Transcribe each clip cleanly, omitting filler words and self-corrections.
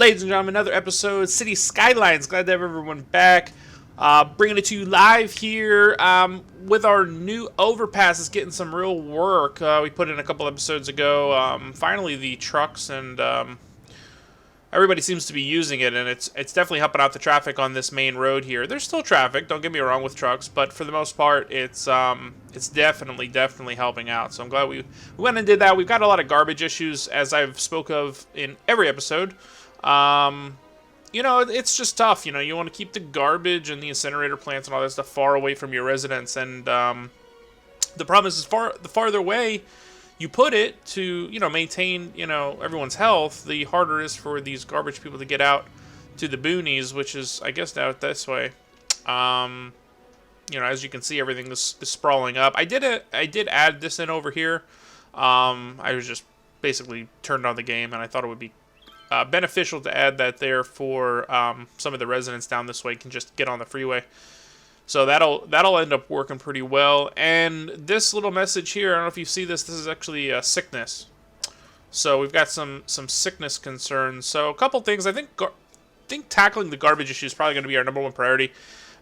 Ladies and gentlemen, another episode, Cities Skylines. Glad to have everyone back. Bringing it to you live here with our new overpass. Is getting some real work. We put in a couple episodes ago. Finally, the trucks and everybody seems to be using it, and it's definitely helping out the traffic on this main road here. There's still traffic, don't get me wrong, with trucks, but for the most part, it's definitely helping out. So I'm glad we went and did that. We've got a lot of garbage issues, as I've spoke of in every episode. You know, it's just tough. You know, you want to keep the garbage and the incinerator plants and all that stuff far away from your residents, and the problem is, the farther away you put it to, you know, maintain, you know, everyone's health, the harder it is for these garbage people to get out to the boonies, which is, I guess, out this way. You know, as you can see, everything is sprawling up. I did add this in over here. I was just basically turned on the game, and I thought it would be beneficial to add that there for some of the residents down this way can just get on the freeway. So that'll end up working pretty well. And this little message here, I don't know if you see this. This is actually sickness. So we've got some sickness concerns. So a couple things. I think tackling the garbage issue is probably going to be our #1 priority.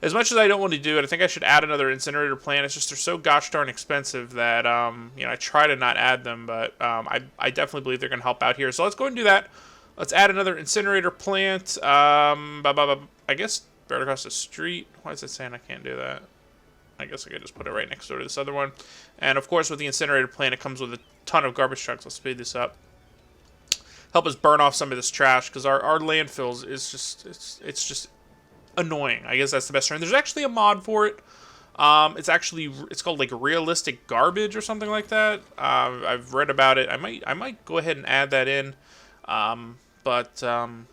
As much as I don't want to do it, I think I should add another incinerator plant. It's just they're so gosh darn expensive that you know, I try to not add them, but I definitely believe they're going to help out here. So let's go ahead and do that. Let's add another incinerator plant. I guess right across the street. Why is it saying I can't do that? I guess I could just put it right next door to this other one. And of course, with the incinerator plant, it comes with a ton of garbage trucks. Let's speed this up. Help us burn off some of this trash, because our landfills is just it's just annoying. I guess that's the best term. There's actually a mod for it. It's called like realistic garbage or something like that. I've read about it. I might go ahead and add that in. But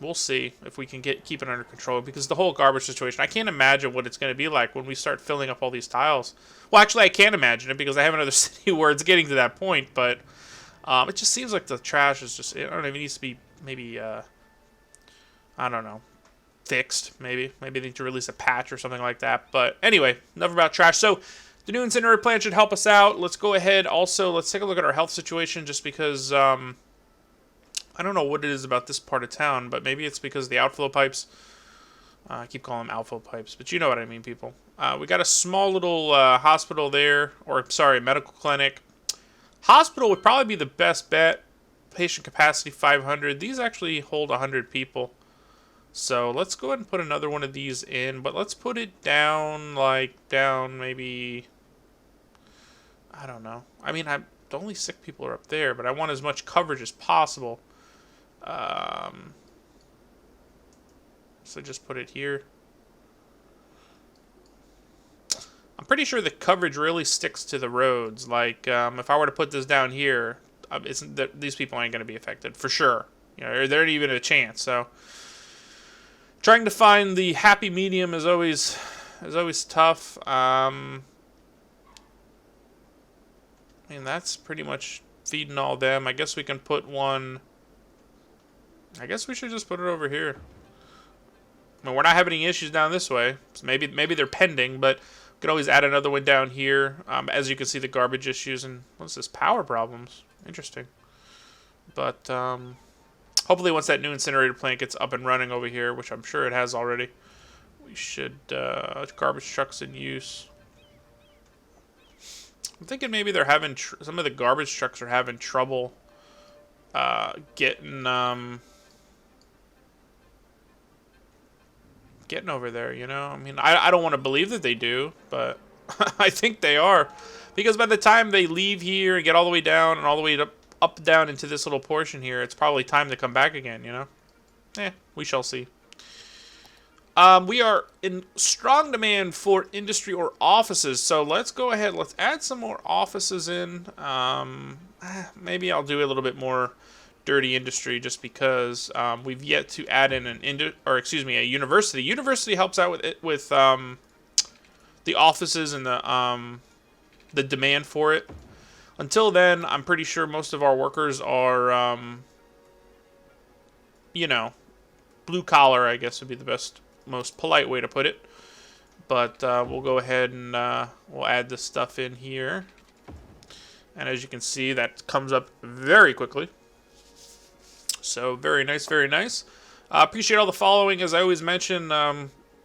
we'll see if we can keep it under control, because the whole garbage situation, I can't imagine what it's going to be like when we start filling up all these tiles. Well, actually, I can't imagine it, because I have another city where it's getting to that point, but it just seems like the trash is just, I don't know, it needs to be maybe, I don't know, fixed, maybe. Maybe they need to release a patch or something like that. But anyway, enough about trash. So the new incinerator plant should help us out. Let's go ahead. Also, let's take a look at our health situation, just because I don't know what it is about this part of town, but maybe it's because the outflow pipes. I keep calling them outflow pipes, but you know what I mean, people. We got a small little hospital there, or sorry, medical clinic. Hospital would probably be the best bet. Patient capacity 500. These actually hold 100 people. So let's go ahead and put another one of these in, but let's put it down, maybe, I don't know. I mean, the only sick people are up there, but I want as much coverage as possible. So just put it here. I'm pretty sure the coverage really sticks to the roads. Like, if I were to put this down here, these people ain't going to be affected for sure. You know, there ain't even a chance. So, trying to find the happy medium is always tough. I mean, that's pretty much feeding all them. I guess we can put one. I guess we should just put it over here. I mean, we're not having any issues down this way. So maybe they're pending, but we could always add another one down here. As you can see, the garbage issues and what's this? Power problems. Interesting. But hopefully, once that new incinerator plant gets up and running over here, which I'm sure it has already, we should garbage trucks in use. I'm thinking maybe they're having some of the garbage trucks are having trouble getting over there, you know? I mean, I don't want to believe that they do, but I think they are. Because by the time they leave here and get all the way down and all the way up down into this little portion here, it's probably time to come back again, you know? We shall see. We are in strong demand for industry or offices, so let's go ahead. Let's add some more offices in. Maybe I'll do a little bit more dirty industry, just because we've yet to add in a university. University helps out with the offices and the demand for it. Until then, I'm pretty sure most of our workers are, you know, blue collar, I guess would be the most polite way to put it. But we'll go ahead and we'll add this stuff in here. And as you can see, that comes up very quickly. So very nice, very nice. Appreciate all the following. As I always mention,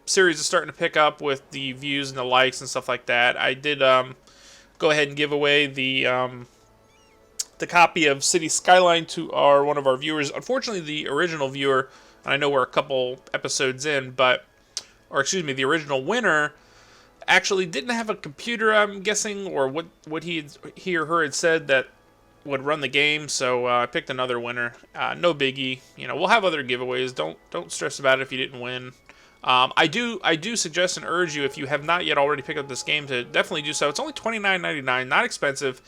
series is starting to pick up with the views and the likes and stuff like that. I did go ahead and give away the copy of Cities Skyline to one of our viewers. Unfortunately, the original viewer, and I know we're a couple episodes in, or excuse me, the original winner actually didn't have a computer, I'm guessing, or what he or her had said that would run the game. So I picked another winner. No biggie. You know, we'll have other giveaways. Don't stress about it if you didn't win. I do suggest and urge you, if you have not yet already picked up this game, to definitely do so. It's only $29.99, not expensive.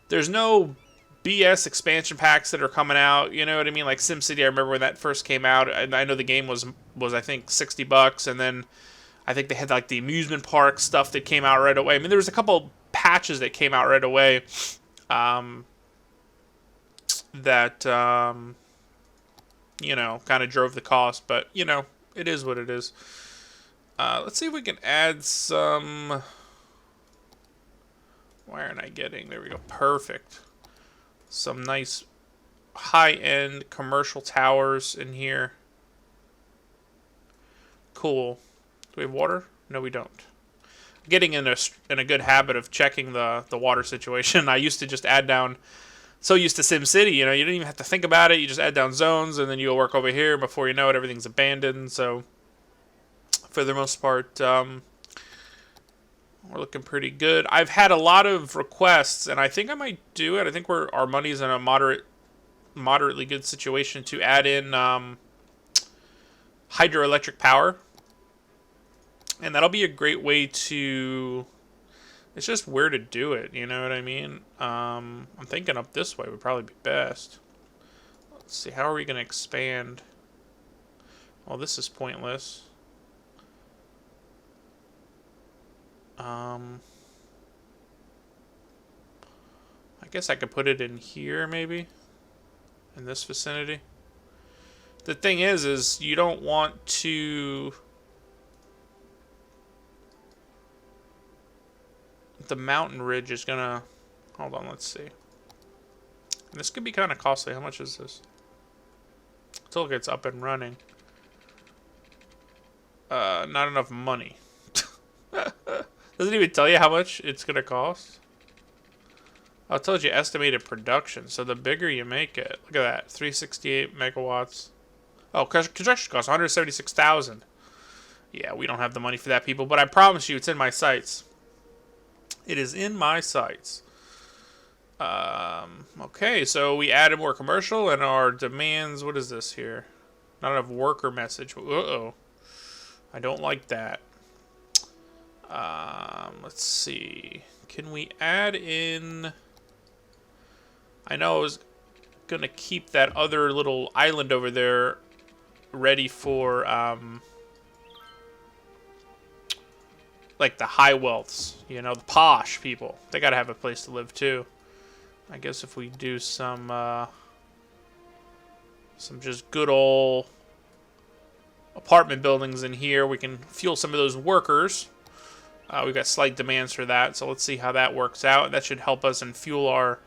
There's no BS expansion packs that are coming out. You know what I mean? Like SimCity, I remember when that first came out. And I know the game was I think $60, and then I think they had like the amusement park stuff that came out right away. I mean, there was a couple patches that came out right away. That you know, kind of drove the cost, but you know, it is what it is. Let's see if we can add some. Why aren't I getting? There we go. Perfect. Some nice high-end commercial towers in here. Cool. Do we have water? No, we don't. Getting in a good habit of checking the water situation. I used to just add down. So used to SimCity, you know, you didn't even have to think about it. You just add down zones, and then you'll work over here. Before you know it, everything's abandoned. So, for the most part, we're looking pretty good. I've had a lot of requests, and I think I might do it. I think our money's in a moderately good situation to add in hydroelectric power, and that'll be a great way to. It's just where to do it, you know what I mean? I'm thinking up this way would probably be best. Let's see, how are we going to expand? Well, this is pointless. I guess I could put it in here, maybe? In this vicinity? The thing is you don't want to... The mountain ridge is gonna... Hold on, let's see. This could be kind of costly. How much is this? Until it gets up and running. Not enough money. Doesn't even tell you how much it's gonna cost. Oh, it tells you estimated production. So the bigger you make it, look at that, 368 megawatts. Oh, construction costs 176,000. Yeah, we don't have the money for that, people. But I promise you, it's in my sights. It is in my sights. Okay, so we added more commercial, and our demands. What is this here? Not enough worker message. Uh-oh. I don't like that. Let's see. Can we add in... I know I was going to keep that other little island over there ready for, like the high wealths, you know, the posh people. They got to have a place to live, too. I guess if we do some just good old apartment buildings in here, we can fuel some of those workers. We've got slight demands for that, so let's see how that works out. That should help us and fuel our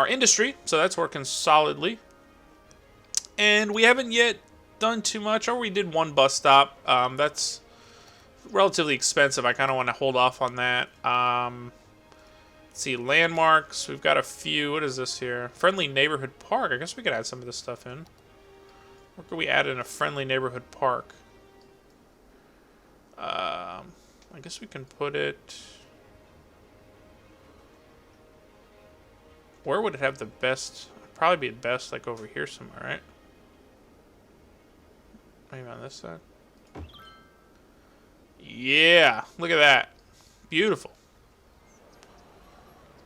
industry, so that's working solidly. And we haven't yet done too much, or we did one bus stop. That's relatively expensive. I kind of want to hold off on that. Let's see, landmarks. We've got a few. What is this here? Friendly neighborhood park. I guess we could add some of this stuff in. Where could we add in a friendly neighborhood park? I guess we can put it... Where would it have the best? It'd probably be best like over here somewhere, right? Maybe on this side. Yeah, look at that. Beautiful.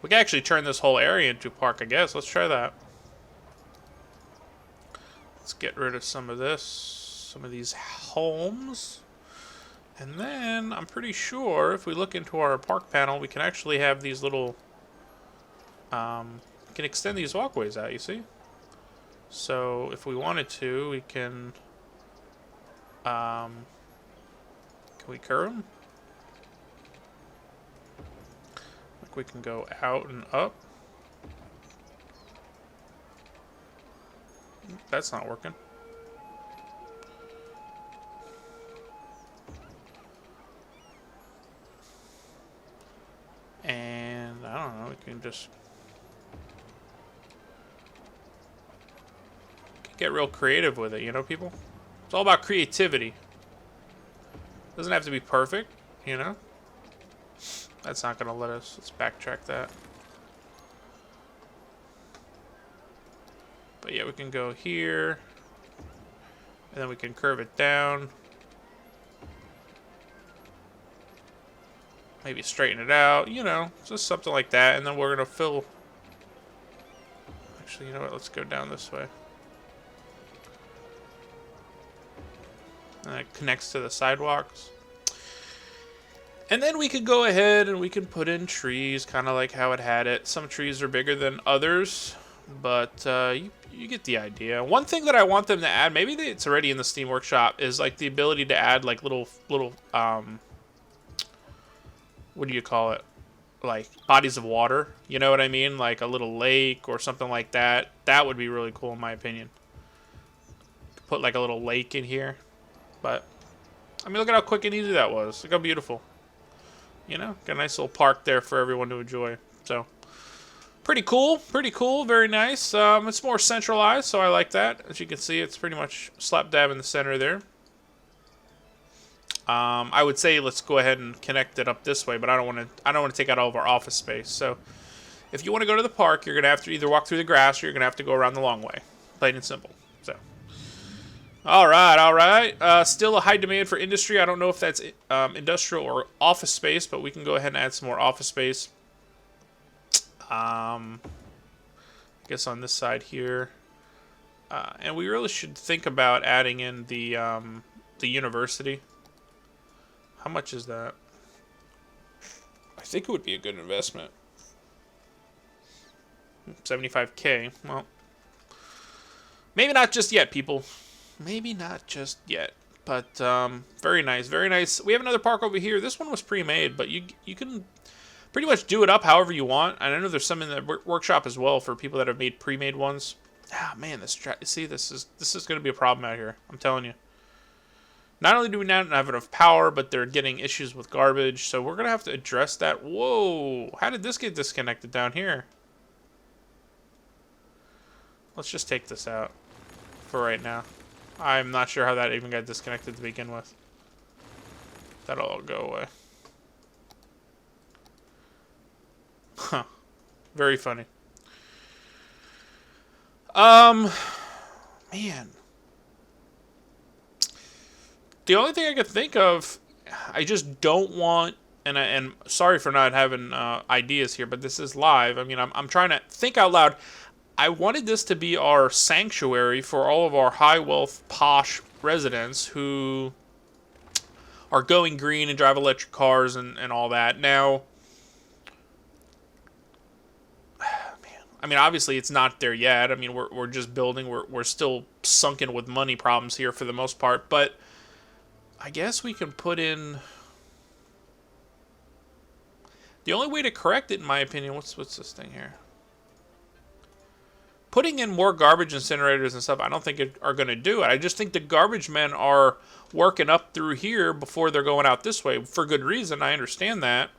We can actually turn this whole area into a park, I guess. Let's try that. Let's get rid of some of this. Some of these homes. And then, I'm pretty sure, if we look into our park panel, we can actually have these little... we can extend these walkways out, you see? So, if we wanted to, we can... can we curve them? Like we can go out and up. That's not working. we can just get real creative with it, you know, people? It's all about creativity. Doesn't have to be perfect, you know? That's not gonna let us. Let's backtrack that. But yeah, we can go here. And then we can curve it down. Maybe straighten it out, you know, just something like that. And then we're gonna fill. Actually, you know what? Let's go down this way. And it connects to the sidewalks. And then we could go ahead and we can put in trees, kind of like how it had it. Some trees are bigger than others, but you get the idea. One thing that I want them to add, maybe it's already in the Steam Workshop, is like the ability to add like little what do you call it? Like bodies of water. You know what I mean? Like a little lake or something like that. That would be really cool in my opinion. Put like a little lake in here. But I mean, look at how quick and easy that was. Look how beautiful. You know, got a nice little park there for everyone to enjoy. So pretty cool, very nice. It's more centralized, so I like that. As you can see, it's pretty much slap dab in the center there. I would say let's go ahead and connect it up this way, but I don't want to take out all of our office space. So if you want to go to the park, you're gonna have to either walk through the grass or you're gonna have to go around the long way. Plain and simple. So all right. Still a high demand for industry. I don't know if that's industrial or office space, but we can go ahead and add some more office space. I guess on this side here, and we really should think about adding in the university. How much is that? I think it would be a good investment. 75K. Well, maybe not just yet, people. Maybe not just yet. But very nice, very nice. We have another park over here. This one was pre-made, but you can pretty much do it up however you want. And I know there's some in the workshop as well for people that have made pre-made ones. Ah, man, this is going to be a problem out here. I'm telling you. Not only do we not have enough power, but they're getting issues with garbage. So we're going to have to address that. Whoa, how did this get disconnected down here? Let's just take this out for right now. I'm not sure how that even got disconnected to begin with. That'll all go away. Huh. Very funny. Man. The only thing I could think of, I just don't want, and sorry for not having ideas here, but this is live. I mean, I'm trying to think out loud. I wanted this to be our sanctuary for all of our high wealth, posh residents who are going green and drive electric cars and all that. Now, man, I mean, obviously it's not there yet. I mean, we're just building. We're still sunken with money problems here for the most part, but I guess we can put in. The only way to correct it, in my opinion, what's this thing here? Putting in more garbage incinerators and stuff, I don't think are going to do it. I just think the garbage men are working up through here before they're going out this way for good reason. I understand that.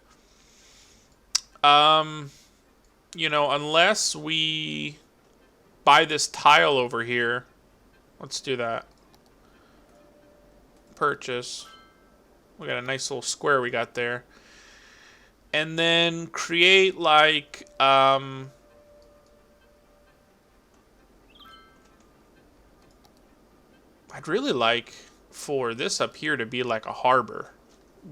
You know, unless we buy this tile over here, let's do that. Purchase. We got a nice little square we got there. And then create like I'd really like for this up here to be like a harbor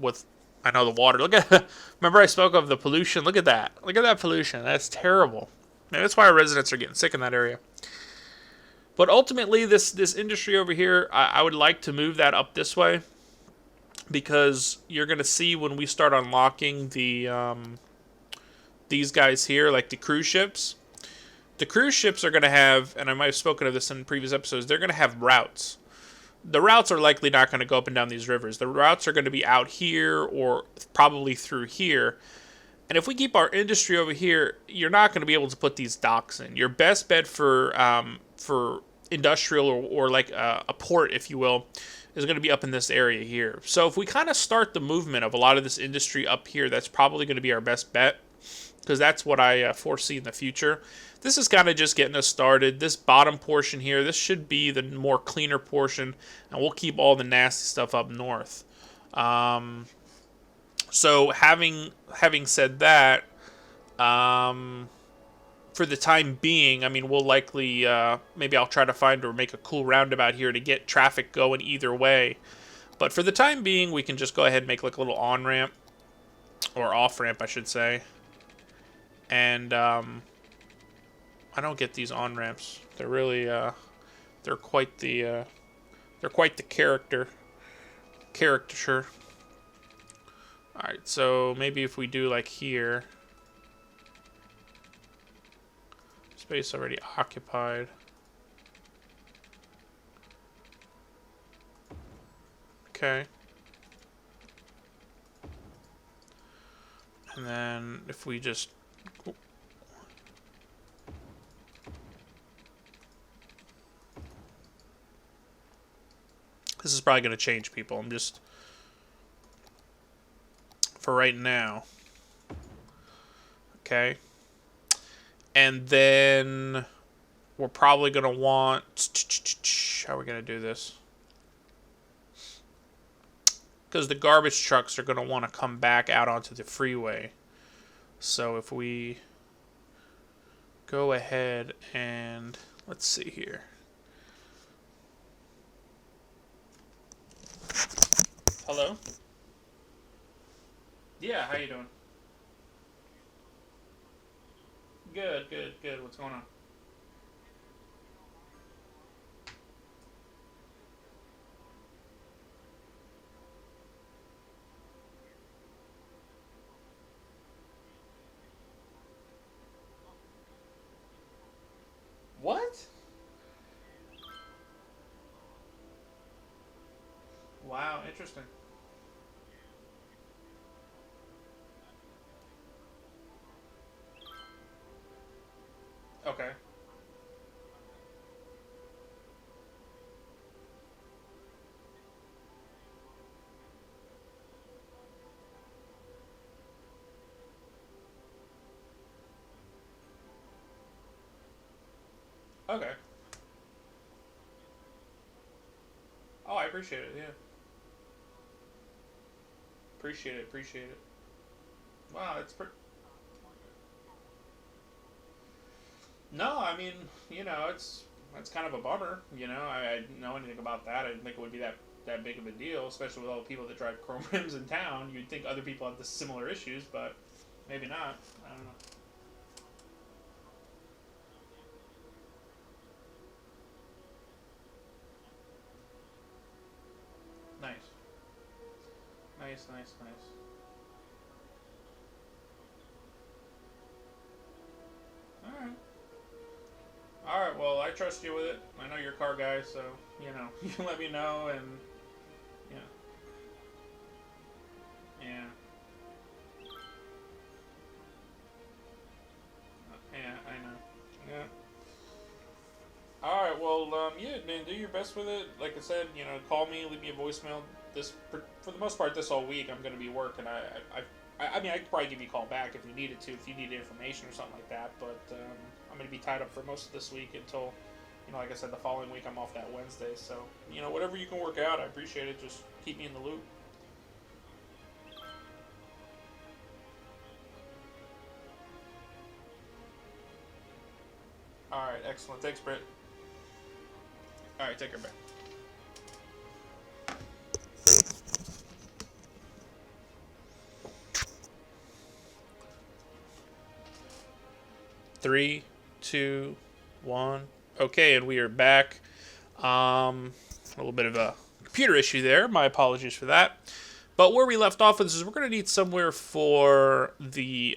with, I know, the water. Look at, remember I spoke of the pollution? Look at that. Look at that pollution. That's terrible. Maybe that's why our residents are getting sick in that area. But ultimately, this industry over here, I would like to move that up this way. Because you're going to see when we start unlocking the these guys here, like the cruise ships. The cruise ships are going to have, and I might have spoken of this in previous episodes, they're going to have routes. The routes are likely not going to go up and down these rivers. The routes are going to be out here or probably through here. And if we keep our industry over here, you're not going to be able to put these docks in. Your best bet for industrial or like a port, if you will, is going to be up in this area here. So if we kind of start the movement of a lot of this industry up here, that's probably going to be our best bet. because that's what I foresee in the future. This is kind of just getting us started. This bottom portion here, this should be the more cleaner portion, and we'll keep all the nasty stuff up north. So having said that, for the time being, I mean, we'll likely maybe I'll try to find or make a cool roundabout here to get traffic going either way. But for the time being, we can just go ahead and make like a little on ramp or off ramp, I should say. And I don't get these on ramps. They're really they're quite the caricature. All right, so maybe if we do like here. Space already occupied. Okay. And then if we just... This is probably going to change, people. I'm just... For right now. Okay. And then we're probably going to want... How are we going to do this? Because the garbage trucks are going to want to come back out onto the freeway. So if we go ahead and... Let's see here. Hello? Yeah, how you doing? Good, good, good. What's going on? What? Wow, interesting. Okay. Okay. Oh, I appreciate it, yeah. Appreciate it, appreciate it. Wow, it's pretty... No, I mean, it's kind of a bummer. I didn't know anything about that. I didn't think it would be that big of a deal, especially with all the people that drive chrome rims in town. You'd think other people have the similar issues, but maybe not. I don't know. Nice, nice, nice, nice. All right, all right. Well, I trust you with it. I know you're a car guy, so you can let me know, and yeah, yeah, yeah. I know. Yeah. All right. Well, yeah, man. Do your best with it. Like I said, call me, leave me a voicemail. For the most part, this whole week, I'm going to be working. I mean, I could probably give you a call back if you needed to, if you needed information or something like that. But I'm going to be tied up for most of this week until, like I said, the following week I'm off that Wednesday. So, whatever you can work out, I appreciate it. Just keep me in the loop. All right. Excellent. Thanks, Britt. All right. Take care, Britt. 3, 2, 1. Okay, and we are back. A little bit of a computer issue there. My apologies for that. But where we left off with this is we're going to need somewhere for the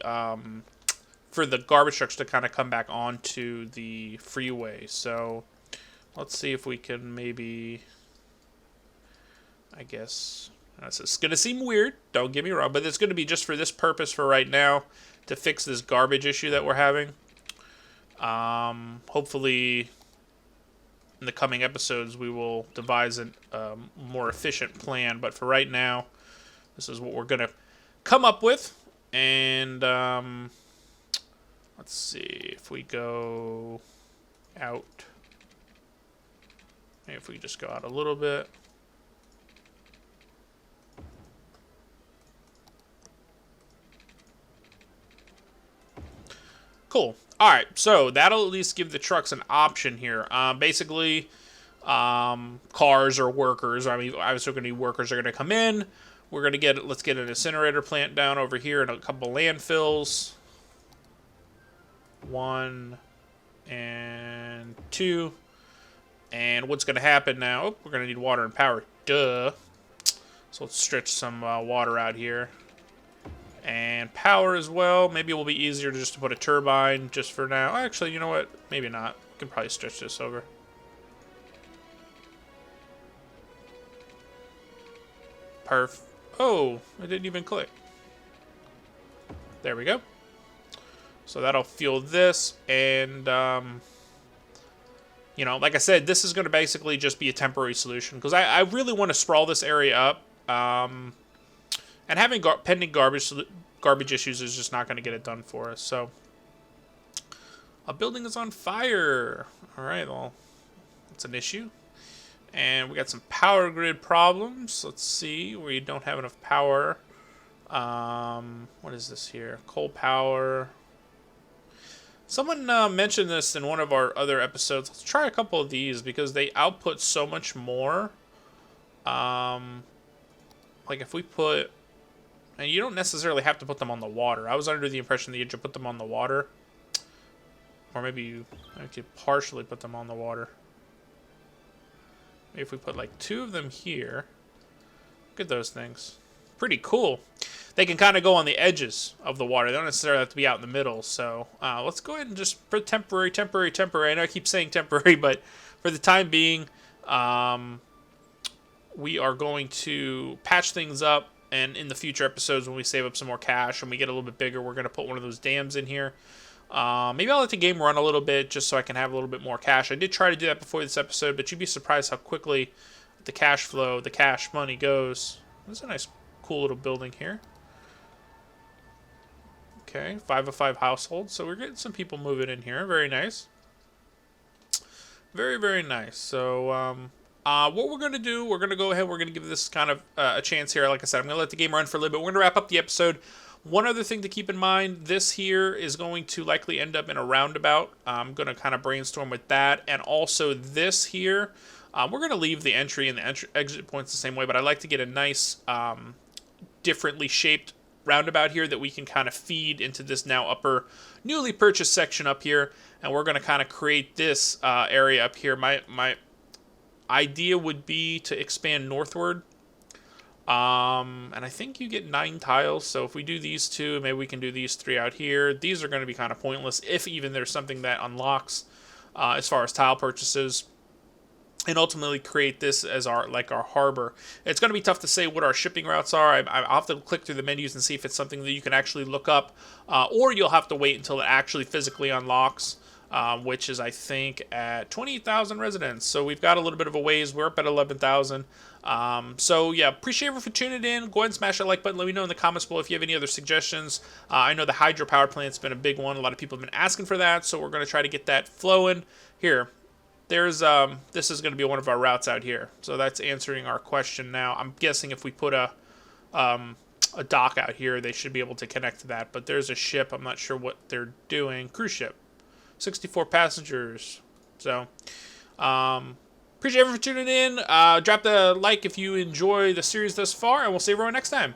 garbage trucks to kind of come back onto the freeway. So let's see if we can maybe, I guess, it's going to seem weird, don't get me wrong, but it's going to be just for this purpose for right now, to fix this garbage issue that we're having. Hopefully in the coming episodes we will devise a more efficient plan, but for right now, this is what we're going to come up with, and Let's see if we go out. Maybe if we just go out a little bit. Cool. All right, so that'll at least give the trucks an option here. Basically, cars or workers. I mean, obviously, going to need workers are going to come in. We're going to let's get an incinerator plant down over here and a couple landfills. 1 and 2. And what's going to happen now? Oh, we're going to need water and power. Duh. So let's stretch some water out here. And power as well. Maybe it will be easier just to put a turbine just for now. Actually, you know what? Maybe not. We can probably stretch this over. Oh, it didn't even click. There we go. So that'll fuel this. And, you know, like I said, this is going to basically just be a temporary solution. Because I really want to sprawl this area up. And having pending garbage issues is just not going to get it done for us. So, a building is on fire. All right, well, that's an issue. And we got some power grid problems. Let's see, where you don't have enough power. What is this here? Coal power. Someone mentioned this in one of our other episodes. Let's try a couple of these because they output so much more. Like if we put... And you don't necessarily have to put them on the water. I was under the impression that you had to put them on the water. Or maybe you could partially put them on the water. Maybe if we put like 2 of them here. Look at those things. Pretty cool. They can kind of go on the edges of the water. They don't necessarily have to be out in the middle. So let's go ahead and just, for temporary. I know I keep saying temporary, but for the time being, we are going to patch things up. And in the future episodes, when we save up some more cash and we get a little bit bigger, we're going to put one of those dams in here. Maybe I'll let the game run a little bit just so I can have a little bit more cash. I did try to do that before this episode, but you'd be surprised how quickly the cash flow, the cash money goes. This is a nice, cool little building here. Okay, 5 of 5 households. So we're getting some people moving in here. Very nice. Very, very nice. So, what we're going to do, we're going to go ahead, we're going to give this kind of a chance here. Like I said, I'm going to let the game run for a little bit. We're going to wrap up the episode. One other thing to keep in mind, this here is going to likely end up in a roundabout. I'm going to kind of brainstorm with that. And also this here, we're going to leave the entry and the exit points the same way, but I like to get a nice, differently shaped roundabout here that we can kind of feed into this now upper, newly purchased section up here. And we're going to kind of create this area up here. My idea would be to expand northward. And I think you get 9 tiles. So if we do these 2, maybe we can do these 3 out here. These are going to be kind of pointless if even there's something that unlocks as far as tile purchases. And ultimately create this as our harbor. It's going to be tough to say what our shipping routes are. I'll have to click through the menus and see if it's something that you can actually look up. Or you'll have to wait until it actually physically unlocks. Which is, I think, at 28,000 residents. So we've got a little bit of a ways. We're up at 11,000. So, yeah, appreciate everyone for tuning in. Go ahead and smash that like button. Let me know in the comments below if you have any other suggestions. I know the hydropower plant's been a big one. A lot of people have been asking for that, so we're going to try to get that flowing. Here, there's this is going to be one of our routes out here. So that's answering our question now. I'm guessing if we put a dock out here, they should be able to connect to that. But there's a ship. I'm not sure what they're doing. Cruise ship. 64 passengers. So, appreciate everyone for tuning in. Drop the like if you enjoy the series thus far, and we'll see everyone next time.